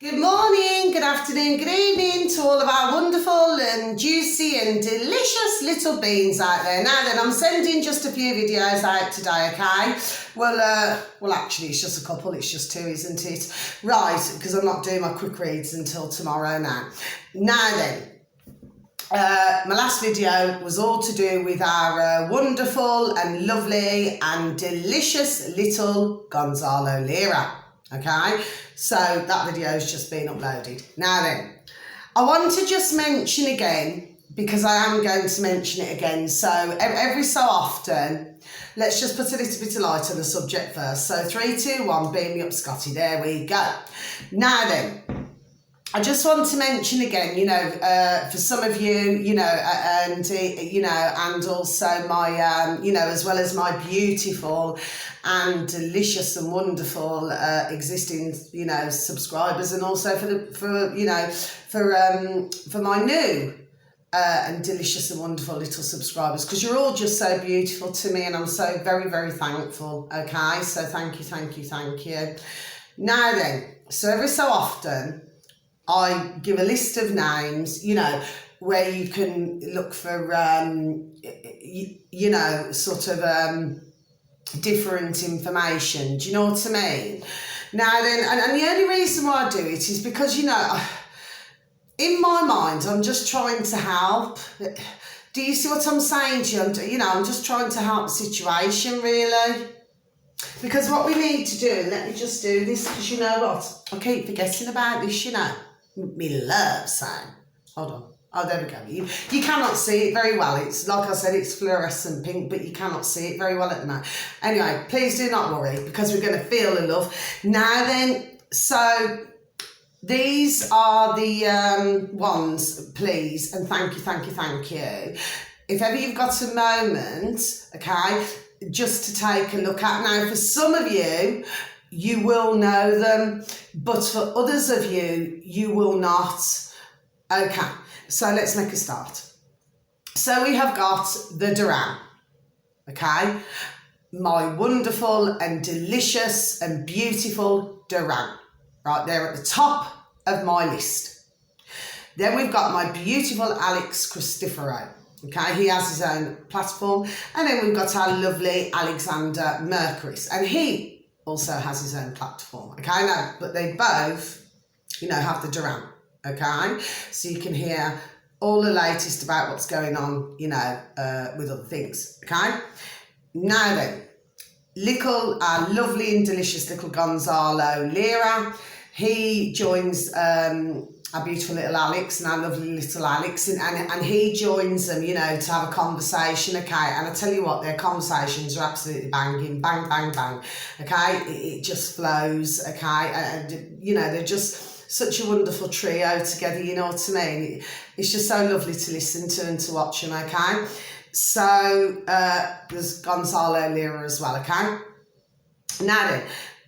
Good morning, good afternoon, good evening to all of our wonderful and juicy and delicious little beans out there. Now then, I'm sending just a few videos out today, okay? Well, actually, it's just a couple, it's just two, isn't it? Right, because I'm not doing my quick reads until tomorrow now. Now then, my last video was all to do with our wonderful and lovely and delicious little Gonzalo Lira. Okay, so that video has just been uploaded. Now then, I want to just mention again, because I am going to mention it again, so every so often, let's just put a little bit of light on the subject first. So 3, 2, 1, beam me up, Scotty, there we go. Now then, I just want to mention again, for some of you, and also my, as well as my beautiful and delicious and wonderful existing, subscribers, and also for my new and delicious and wonderful little subscribers, because you're all just so beautiful to me, and I'm so very, very thankful. Okay, so thank you. Now then, so every so often, I give a list of names, where you can look for, different information. Do you know what I mean? Now then, and the only reason why I do it is because, in my mind, I'm just trying to help. Do you see what I'm saying to you? I'm just trying to help the situation, really. Because what we need to do, let me just do this, because you know what? I keep forgetting about this, Me love sign. Hold on. Oh, there we go. You cannot see it very well. It's like I said, it's fluorescent pink, but you cannot see it very well at the moment. Anyway, please do not worry, because we're going to feel the love. Now then, so these are the ones, please, and thank you. If ever you've got a moment, okay, just to take a look at. Now, for some of you, you will know them, but for others of you, you will not. Okay, so let's make a start. So we have got the Duran, okay? My wonderful and delicious and beautiful Duran, right there at the top of my list. Then we've got my beautiful Alex Christoforo, okay? He has his own platform. And then we've got our lovely Alexander Mercuris, and he also has his own platform, okay? No, but they both, have the Duran, okay? So you can hear all the latest about what's going on, with other things, okay? Now then, our lovely and delicious little Gonzalo Lira, he joins our beautiful little Alex and our lovely little Alex, and he joins them, to have a conversation, okay? And I tell you what, their conversations are absolutely banging, bang, bang, bang, okay? It just flows, okay? And they're just such a wonderful trio together, you know what I mean? It's just so lovely to listen to and to watch them, okay? So there's Gonzalo Lira as well, okay? Now then,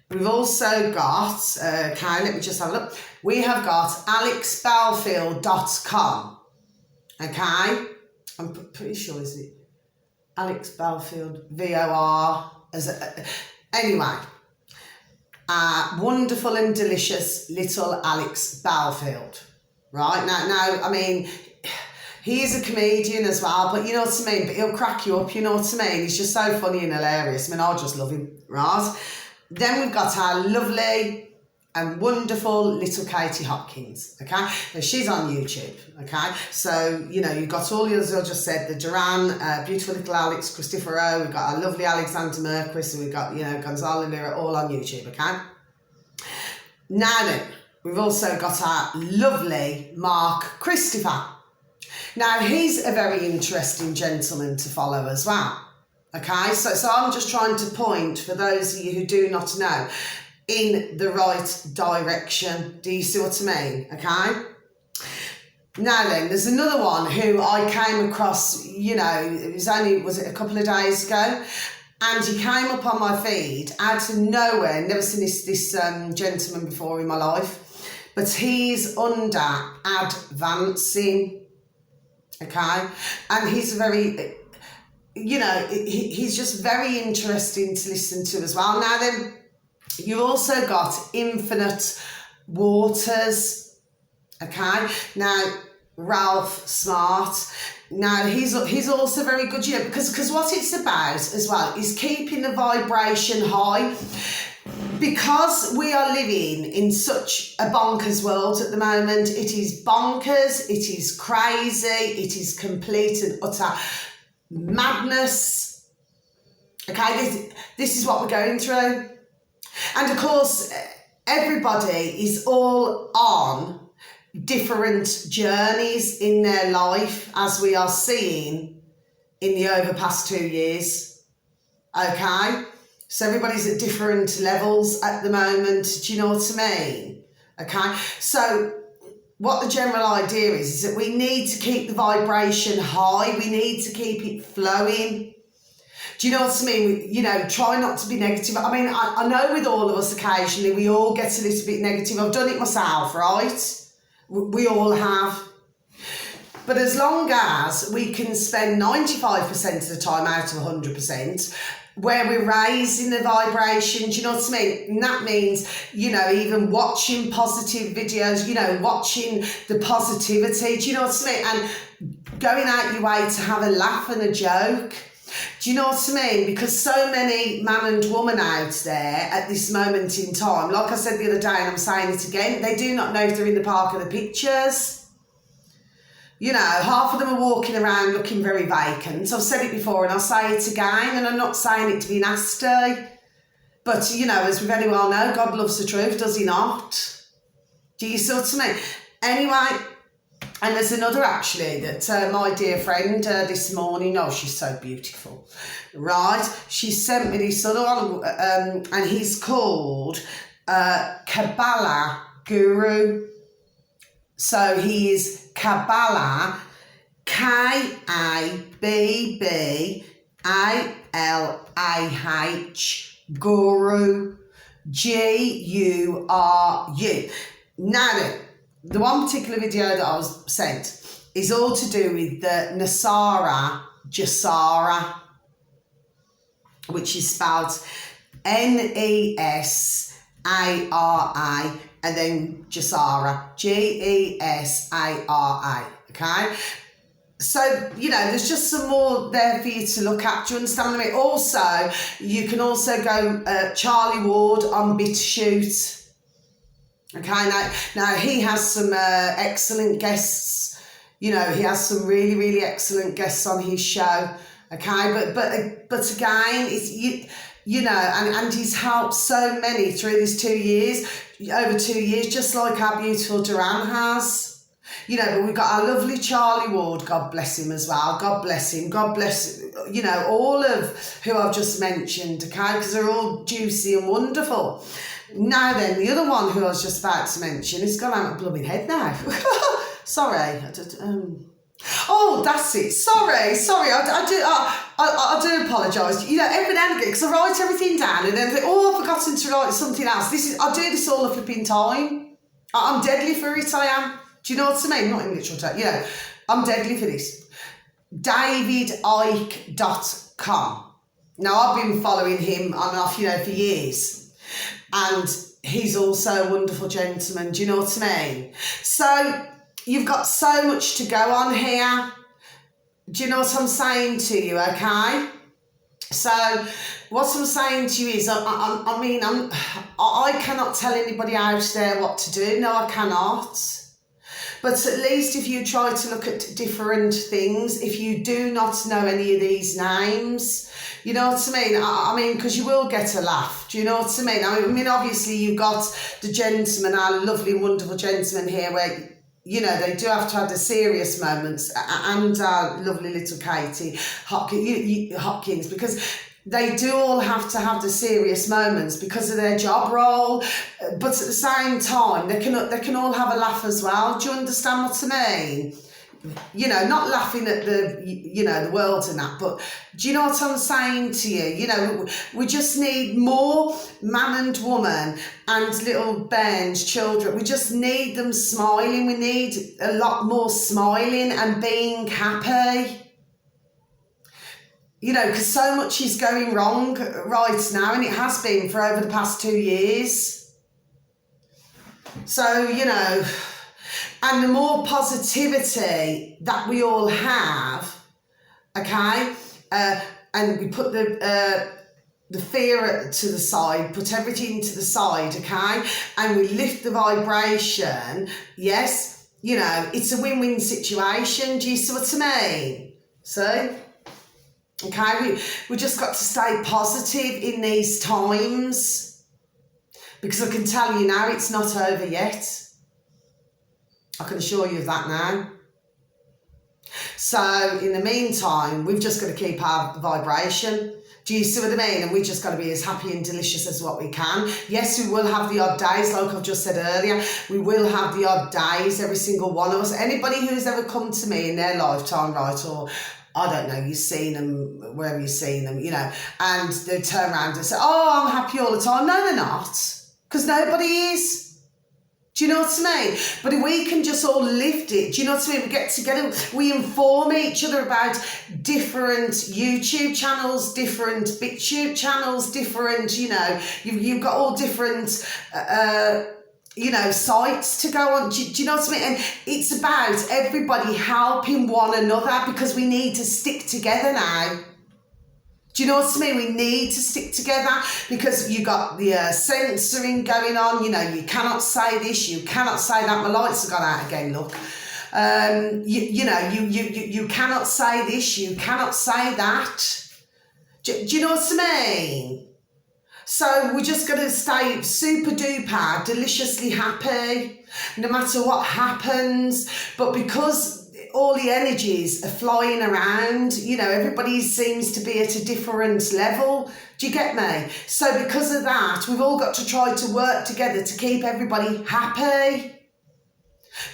we've also got, okay, let me just have a look. We have got alexbelfield.com, okay? I'm pretty sure, is it Alex Belfield, VOR, anyway. Wonderful and delicious little Alex Belfield, right? Now, I mean, he is a comedian as well, but you know what I mean? But he'll crack you up, you know what I mean? He's just so funny and hilarious. I mean, I just love him, right? Then we've got our lovely and wonderful little Katie Hopkins, okay? Now, she's on YouTube, okay? So, you've got all the others I just said, the Duran, beautiful little Alex Christoforo, we've got our lovely Alexander Mercuris, and we've got, Gonzalo Lira, all on YouTube, okay? Now then, we've also got our lovely Mark Christopher. Now, he's a very interesting gentleman to follow as well, okay? So I'm just trying to point, for those of you who do not know, in the right direction. Do you see what I mean? Okay. Now then, there's another one who I came across, was it a couple of days ago? And he came up on my feed out of nowhere. Never seen this gentleman before in my life. But he's under advancing, okay? And he's a very, he's just very interesting to listen to as well. Now then, you've also got Infinite Waters, okay? Now, Ralph Smart, now he's also very good, you know, because what it's about as well is keeping the vibration high. Because we are living in such a bonkers world at the moment, it is bonkers, it is crazy, it is complete and utter madness. Okay, this is what we're going through. And of course, everybody is all on different journeys in their life, as we are seeing in the over past 2 years. Okay? So everybody's at different levels at the moment. Do you know what I mean? Okay? So what the general idea is that we need to keep the vibration high. We need to keep it flowing. Do you know what I mean? You know, try not to be negative. I mean, I know with all of us occasionally, we all get a little bit negative. I've done it myself, right? We all have. But as long as we can spend 95% of the time out of 100%, where we're raising the vibration, do you know what I mean? And that means, you know, even watching positive videos, you know, watching the positivity, do you know what I mean? And going out your way to have a laugh and a joke. Do you know what I mean? Because so many man and woman out there at this moment in time, like I said the other day and I'm saying it again, they do not know if they're in the park of the pictures. You know, half of them are walking around looking very vacant. I've said it before and I'll say it again, and I'm not saying it to be nasty. But, you know, as we very well know, God loves the truth, does he not? Do you see what I mean? Anyway, and there's another actually that my dear friend this morning, oh, she's so beautiful, right? She sent me this other one, and he's called Kabbalah Guru. So he is Kabbalah, Kabbalah, Guru, Guru. Now, the one particular video that I was sent is all to do with the Nasara Jasara, which is spelled Nesara and then Jasara, Gesara, okay? So, you know, there's just some more there for you to look at. Do you understand what I mean? Also, you can also go Charlie Ward on BitChute. Okay, now he has some excellent guests. You know, he has some really, really excellent guests on his show. Okay, but again, it's you know, and he's helped so many through these 2 years, over 2 years, just like our beautiful Duran has. You know, but we've got our lovely Charlie Ward, God bless him as well. God bless him. God bless, you know, all of who I've just mentioned, okay, because they're all juicy and wonderful. Now then, the other one who I was just about to mention, it's gone out of my blooming head now. Sorry. Oh, that's it. Sorry. I do apologise. You know, every now and again, because I write everything down and then think, oh, I've forgotten to write something else. I do this all the flipping time. I'm deadly for it, I am. Do you know what I mean? Not in literal terms. You know, I'm deadly for this. DavidIcke.com. Now, I've been following him on and off, you know, for years. And he's also a wonderful gentleman. Do you know what I mean? So, you've got so much to go on here. Do you know what I'm saying to you, okay? So, what I'm saying to you is, I cannot tell anybody out there what to do. No, I cannot. But at least if you try to look at different things, if you do not know any of these names, you know what I mean? I mean, because you will get a laugh. Do you know what I mean? I mean, obviously you've got the gentleman, our lovely, wonderful gentleman here, where, you know, they do have to have the serious moments, and our lovely little Katie Hopkins, because they do all have to have the serious moments because of their job role, but at the same time, they can all have a laugh as well. Do you understand what I mean? You know, not laughing at the, you know, the world and that, but do you know what I'm saying to you? You know, we just need more man and woman and little Ben's children. We just need them smiling. We need a lot more smiling and being happy. You know, because so much is going wrong right now, and it has been for over the past 2 years. So, you know, and the more positivity that we all have, okay, and we put the fear to the side, put everything to the side, okay, and we lift the vibration, yes, you know, it's a win-win situation. Do you see what I mean? So, okay, we just got to stay positive in these times, because I can tell you now, it's not over yet. I can assure you of that now. So in the meantime, we've just got to keep our vibration. Do you see what I mean? And we just got to be as happy and delicious as what we can. Yes, we will have the odd days, like I've just said earlier. We will have the odd days, every single one of us. Anybody who's ever come to me in their lifetime, right, or I don't know, you've seen them, wherever you've seen them, you know, and they turn around and say, oh, I'm happy all the time. No, they're not, because nobody is. Do you know what I mean? But if we can just all lift it, do you know what I mean? We get together, we inform each other about different YouTube channels, different BitTube channels, different, you know, you've got all different, you know, sites to go on. Do you know what I mean? And it's about everybody helping one another, because we need to stick together now. Do you know what I mean? We need to stick together, because you got the censoring going on. You know, you cannot say this, you cannot say that. My lights have gone out again, look. You know, you cannot say this, you cannot say that. Do you know what I mean? So we're just going to stay super duper, deliciously happy, no matter what happens. But because all the energies are flying around, you know, everybody seems to be at a different level. Do you get me? So because of that, we've all got to try to work together to keep everybody happy.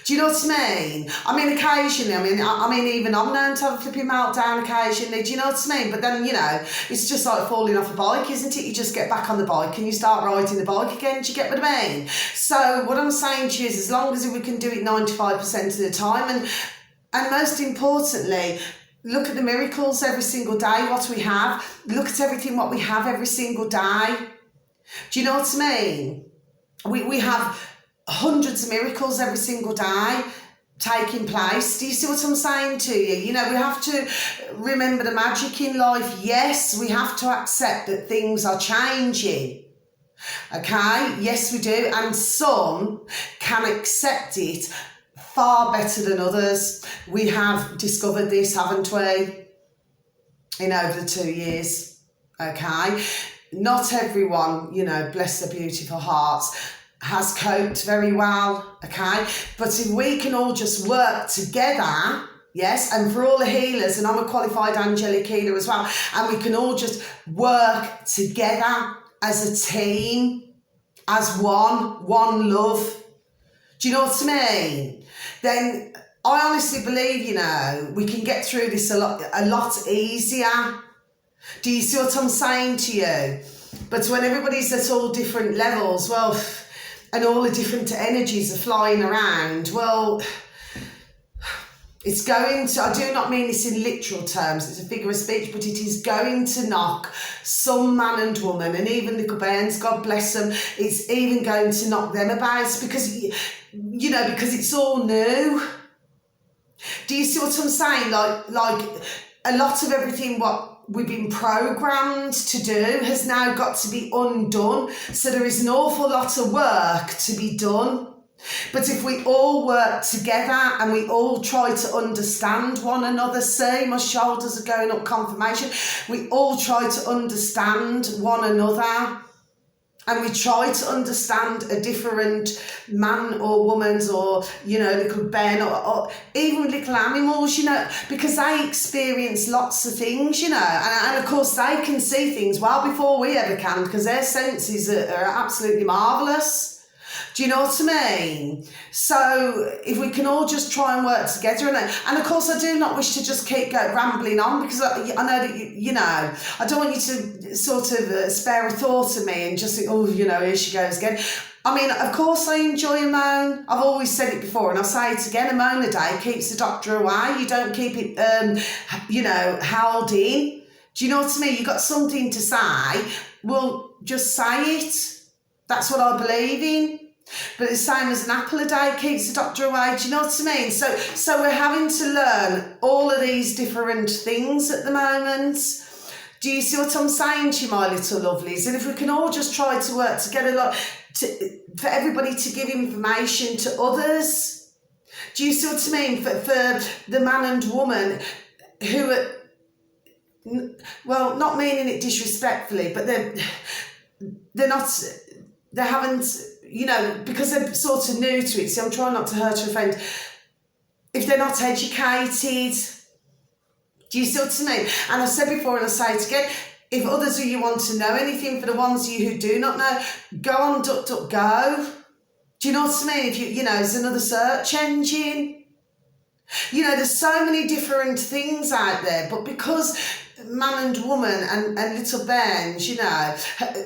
Do you know what I mean? I mean, occasionally, I mean, even I'm known to have a flipping meltdown occasionally. Do you know what I mean? But then, you know, it's just like falling off a bike, isn't it? You just get back on the bike and you start riding the bike again. Do you get what I mean? So what I'm saying to you is, as long as we can do it 95% of the time, and most importantly, look at the miracles every single day, what we have. Look at everything what we have every single day. Do you know what I mean? We have hundreds of miracles every single day taking place. Do you see what I'm saying to you? You know, we have to remember the magic in life. Yes, we have to accept that things are changing. Okay? Yes, we do. And some can accept it far better than others. We have discovered this, haven't we, in over 2 years, okay? Not everyone, you know, bless their beautiful hearts, has coped very well, okay? But if we can all just work together, yes, and for all the healers, and I'm a qualified angelic healer as well, and we can all just work together as a team, as one love. Do you know what I mean? Then I honestly believe, you know, we can get through this a lot easier. Do you see what I'm saying to you? But when everybody's at all different levels, well, and all the different energies are flying around, well, it's going to, I do not mean this in literal terms, it's a figure of speech, but it is going to knock some man and woman, and even little bairns, God bless them, it's even going to knock them about, because, you know, because it's all new. Do you see what I'm saying? Like a lot of everything what we've been programmed to do has now got to be undone. So there is an awful lot of work to be done. But if we all work together and we all try to understand one another, see, my shoulders are going up, confirmation. We all try to understand one another. And we try to understand a different man or woman's, or, you know, little bear, or even little animals, you know, because they experience lots of things, you know, and of course they can see things well before we ever can, because their senses are absolutely marvellous. Do you know what I mean? So if we can all just try and work together, and of course I do not wish to just keep rambling on, because I know that, you know, I don't want you to sort of spare a thought of me and just think, oh, you know, here she goes again. I mean, of course I enjoy a moan. I've always said it before and I'll say it again, a moan a day keeps the doctor away. You don't keep it, you know, held in. Do you know what I mean? You've got something to say, well, just say it. That's what I believe in. But the same as an apple a day keeps the doctor away, do you know what I mean? So we're having to learn all of these different things at the moment. Do you see what I'm saying to you, my little lovelies? And if we can all just try to work together, like for everybody to give information to others. Do you see what I mean? For the man and woman who are, well, not meaning it disrespectfully, but they haven't, you know, because they're sort of new to it. So I'm trying not to hurt or offend. If they're not educated, do you see what I mean? And I've said before and I'll say it again, if others of you want to know anything, for the ones of you who do not know, go on DuckDuckGo. Do you know what I mean? If you know, it's another search engine. You know, there's so many different things out there, but because man and woman and little Benj, you know,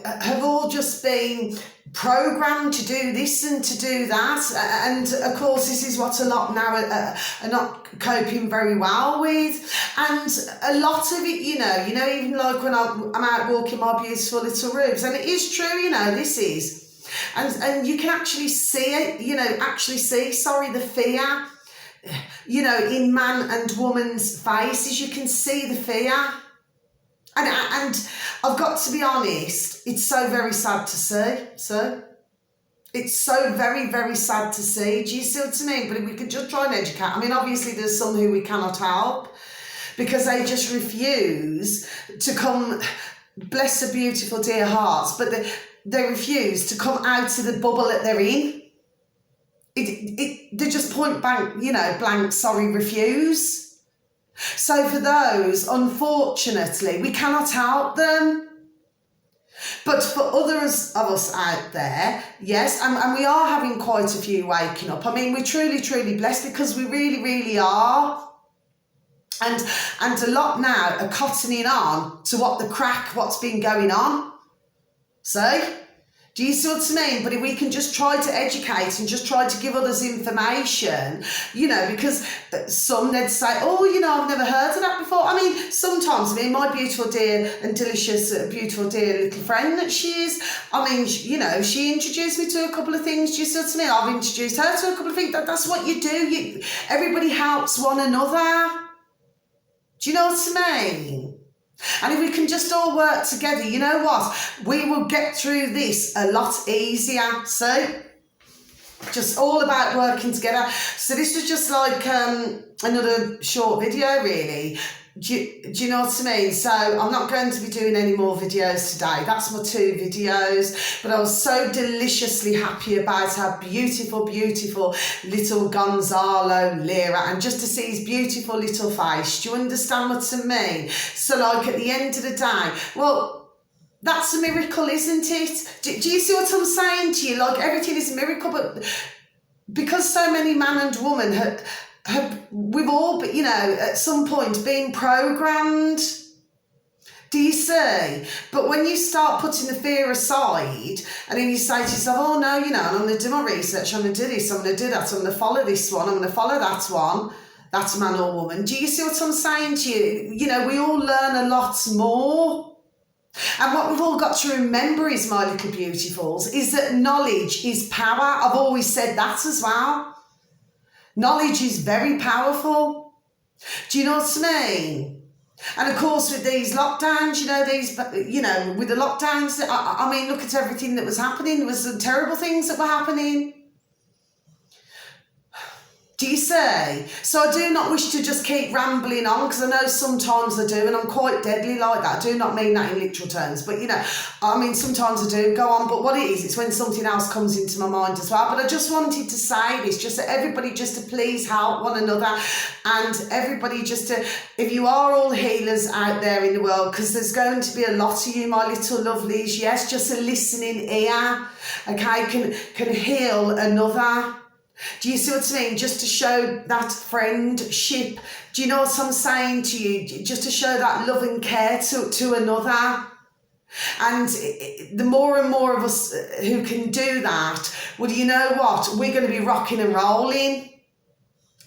have all just been programmed to do this and to do that, and of course this is what a lot now are not coping very well with, and a lot of it, you know, even like when I'm out walking my beautiful little rubes, and it is true, you know, this is, and you can actually see it, you know, the fear, you know, in man and woman's faces. You can see the fear. And I've got to be honest, it's so very sad to see. So it's so very, very sad to see. Do you see what I mean? But if we could just try and educate. I mean, obviously there's some who we cannot help because they just refuse to come, bless their beautiful dear hearts, but they refuse to come out of the bubble that they're in. They just point blank, you know, blank, sorry, refuse. So for those, unfortunately, we cannot help them. But for others of us out there, yes, and we are having quite a few waking up. I mean, we're truly, truly blessed because we really, really are. And a lot now are cottoning on to what's been going on. So, do you see what I mean? But if we can just try to educate and just try to give others information, you know, because some they'd say, oh, you know, I've never heard of that before. I mean, sometimes, I mean, my beautiful dear and delicious, beautiful dear little friend that she is, I mean, you know, she introduced me to a couple of things. Do you see what I mean? I've introduced her to a couple of things. That's what you do. Everybody helps one another. Do you know what I mean? And if we can just all work together, you know what? We will get through this a lot easier. So, just all about working together. So this was just like another short video, really. Do you know what I mean? So I'm not going to be doing any more videos today. That's my 2 videos. But I was so deliciously happy about our beautiful, beautiful little Gonzalo Lira. And just to see his beautiful little face. Do you understand what I mean? So like at the end of the day, well, that's a miracle, isn't it? Do you see what I'm saying to you? Like everything is a miracle, but because so many man and woman we've all, you know, at some point been programmed. Do you see? But when you start putting the fear aside and then you say to yourself, oh no, you know, I'm going to do my research, I'm going to do this, I'm going to do that, I'm going to follow this one, I'm going to follow that one, that's man or woman. Do you see what I'm saying to you? You know, we all learn a lot more. And what we've all got to remember is, my little beautifuls, is that knowledge is power. I've always said that as well. Knowledge is very powerful. Do you know what I mean? And of course, with these lockdowns, with the lockdowns, I mean, look at everything that was happening. There was some terrible things that were happening. Do you see? So I do not wish to just keep rambling on, because I know sometimes I do, and I'm quite deadly like that. I do not mean that in literal terms, but I mean, sometimes I do go on, but what it is, it's when something else comes into my mind as well. But I just wanted to say this, just that everybody just to please help one another, and everybody just to, if you are all healers out there in the world, because there's going to be a lot of you, my little lovelies, yes, just a listening ear, okay, can heal another. Do you see what I mean? Just to show that friendship. Do you know what I'm saying to you? Just to show that love and care to another. And the more and more of us who can do that, well, you know what? We're going to be rocking and rolling.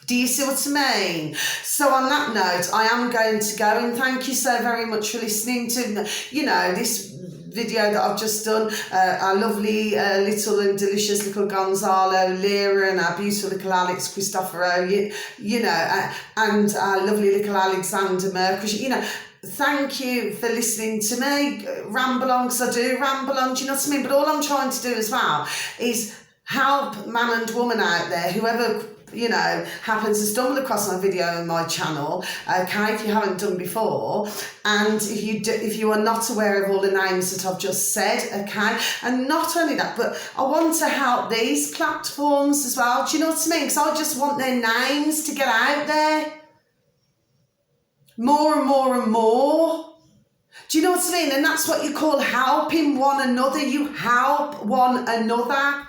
Do you see what I mean? So on that note, I am going to go, and thank you so very much for listening to, this video that I've just done, our lovely little and delicious little Gonzalo, Lyra, and our beautiful little Alex Cristoforo, you know, and our lovely little Alexander Mercury, you know. Thank you for listening to me ramble on, because I do ramble on, do you know what I mean? But all I'm trying to do as well is help man and woman out there, whoever, you know, happens to stumble across my video on my channel, okay, if you haven't done before, and if you are not aware of all the names that I've just said, okay, and not only that, but I want to help these platforms as well, do you know what I mean? Because I just want their names to get out there more and more and more. Do you know what I mean? And that's what you call helping one another. You help one another.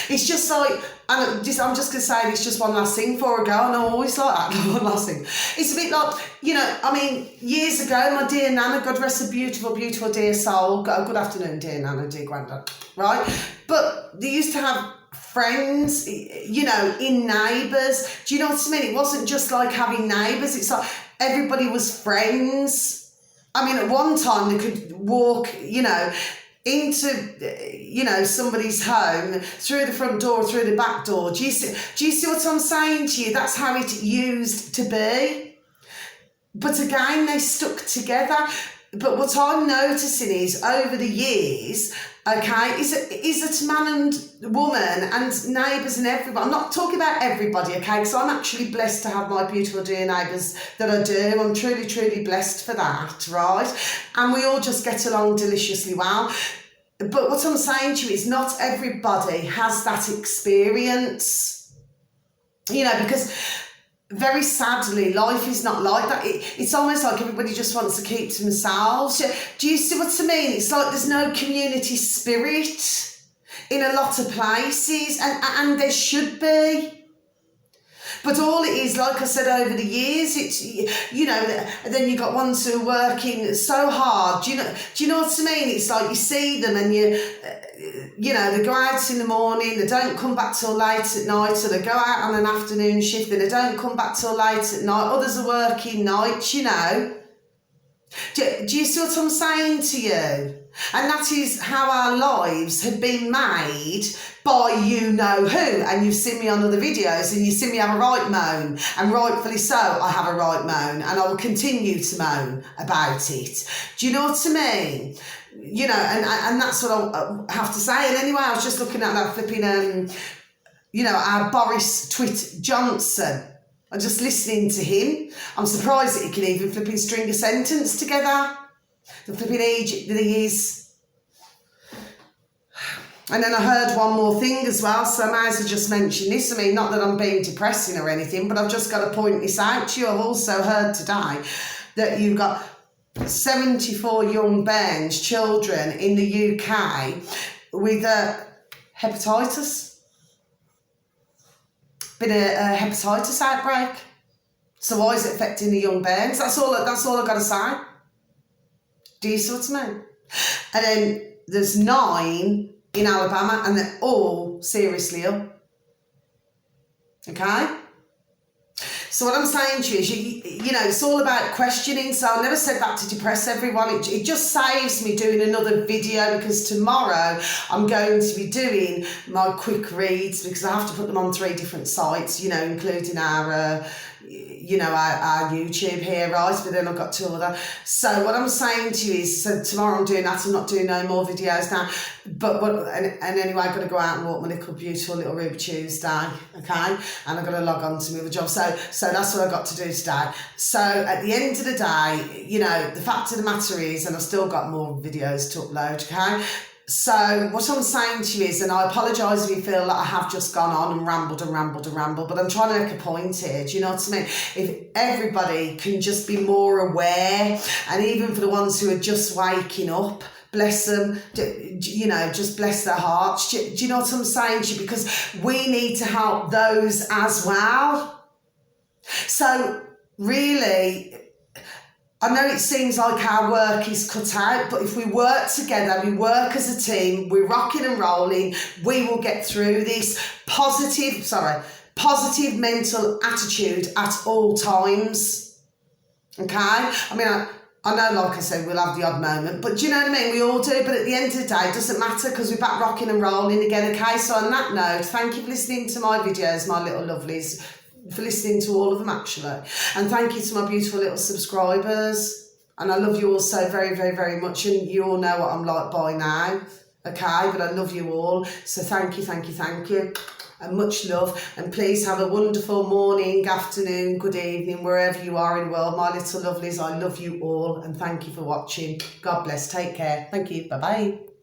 It's just like, and I'm just going to say this just one last thing before I go, and I always like that, one last thing. It's a bit like, you know, I mean, years ago, my dear Nana, God rest her beautiful, beautiful dear soul, good afternoon, dear Nana, dear Grandad, right? But they used to have friends, you know, in neighbours. Do you know what I mean? It wasn't just like having neighbours, it's like everybody was friends. I mean, at one time they could walk, you know, into, you know, somebody's home through the front door, through the back door. Do you see what I'm saying to you? That's how it used to be. But again, they stuck together. But what I'm noticing is over the years, okay, is that man and woman and neighbours and everybody. I'm not talking about everybody, okay, because I'm actually blessed to have my beautiful dear neighbours that I do. I'm truly, truly blessed for that, right? And we all just get along deliciously well. But what I'm saying to you is not everybody has that experience, you know, because very sadly, life is not like that. It's almost like everybody just wants to keep to themselves. Do you see what I mean? It's like there's no community spirit in a lot of places, and there should be. But all it is, like I said, over the years, it's, you know, then you got ones who are working so hard. Do you know what I mean? It's like you see them and you know, they go out in the morning, they don't come back till late at night, or they go out on an afternoon shift and they don't come back till late at night. Others are working nights, you know. Do you see what I'm saying to you? And that is how our lives have been made by you know who. And you've seen me on other videos and you've seen me have a right moan, and rightfully so, I have a right moan, and I will continue to moan about it. Do you know what I mean? You know, and that's what I have to say. And anyway, I was just looking at that flipping, you know, our Boris Twit Johnson. I'm just listening to him. I'm surprised that he can even flipping string a sentence together. The flipping age that he is. And then I heard one more thing as well, so I might as well just mention this. I mean, not that I'm being depressing or anything, but I've just got to point this out to you. I've also heard today that you've got 74 young bairns, children in the UK with hepatitis. Been a hepatitis outbreak. So why is it affecting the young bairns? That's all I've got to say. Do you see what I mean? And then there's 9 in Alabama, and they're all seriously ill. Okay? So what I'm saying to you is, you know, it's all about questioning. So I never said that to depress everyone. It just saves me doing another video, because tomorrow I'm going to be doing my quick reads, because I have to put them on 3 different sites, you know, including our you know, our YouTube here, right? But then I've got 2 other. So what I'm saying to you is, so tomorrow I'm doing that. I'm not doing no more videos now. But and anyway, I've got to go out and walk my little beautiful little Ruby Tuesday, okay? And I've got to log on to my other job. So that's what I've got to do today. So at the end of the day, you know, the fact of the matter is, and I've still got more videos to upload, okay? So what I'm saying to you is, and I apologise if you feel like I have just gone on and rambled, but I'm trying to make a point here. Do you know what I mean? If everybody can just be more aware, and even for the ones who are just waking up, bless them, you know, just bless their hearts. Do you know what I'm saying to you? Because we need to help those as well. So really, I know it seems like our work is cut out, but if we work together, we work as a team, we're rocking and rolling, we will get through this. Positive mental attitude at all times. Okay? I mean, I know, like I said, we'll have the odd moment, but do you know what I mean? We all do, but at the end of the day, it doesn't matter because we're back rocking and rolling again, okay? So on that note, thank you for listening to my videos, my little lovelies, for listening to all of them actually. And thank you to my beautiful little subscribers. And I love you all so very, very, very much. And you all know what I'm like by now, okay? But I love you all. So thank you, thank you, thank you. And much love, and please have a wonderful morning, afternoon, good evening, wherever you are in the world. My little lovelies, I love you all, and thank you for watching. God bless, take care. Thank you, bye-bye.